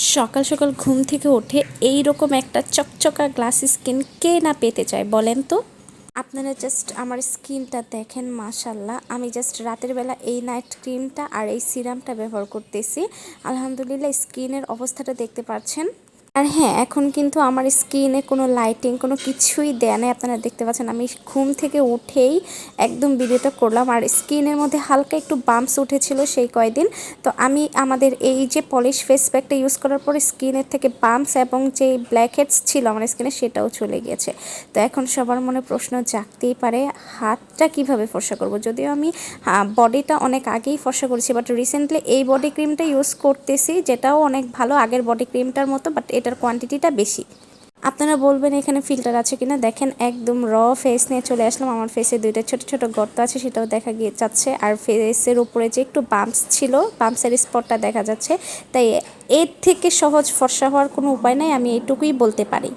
সকাল সকাল ঘুম থেকে উঠে এই রকম একটা চকচকা গ্লাস স্কিন কে না পেতে চায় বলেন তো। আপনারা জাস্ট আমার স্কিনটা দেখেন, মাশাল্লাহ। আমি জাস্ট রাতের বেলা এই নাইট ক্রিমটা আর এই সিরামটা ব্যবহার করতেছি। আলহামদুলিল্লাহ, স্কিনের অবস্থাটা দেখতে পাচ্ছেন। আর হ্যাঁ, এখন কিন্তু আমার স্কিনে কোনো লাইটিং কোনো কিছুই দেয়া নেই। আপনারা দেখতে পাচ্ছেন আমি ঘুম থেকে উঠেই একদম ভিডিওটা করলাম। আর স্কিনের মধ্যে হালকা একটু বাম্পস উঠেছিল সেই কয়দিন। তো আমি আমাদের এই যে পলিশ ফেস প্যাকটা ইউজ করার পরে স্কিনের থেকে বাম্পস এবং যে ব্ল্যাক হেডস ছিল আমার স্কিনে সেটাও চলে গিয়েছে। তো এখন সবার মনে প্রশ্ন জাগতেই পারে, হাতটা কিভাবে ফর্সা করব। যদিও আমি বডিটা অনেক আগেই ফর্সা করেছি, বাট রিসেন্টলি এই বডি ক্রিমটা ইউজ করতেছি, যেটাও অনেক ভালো আগের বডি ক্রিমটার মতো, বাট এটার কোয়ান্টিটিটা বেশি। আপনারা বলবেন এখানে ফিল্টার আছে কিনা। দেখেন একদম র ফেস নিয়ে চলে আসলাম। আমার ফেসে দুইটা ছোট ছোট গর্ত আছে, সেটাও দেখা গিয়ে যাচ্ছে। আর ফেসের উপরে যে একটু বাম্পস ছিল, বাম্পসের স্পটটা দেখা যাচ্ছে। তাই এর থেকে সহজ ফর্সা হওয়ার কোনো উপায় নাই, আমি এইটুকুই বলতে পারি।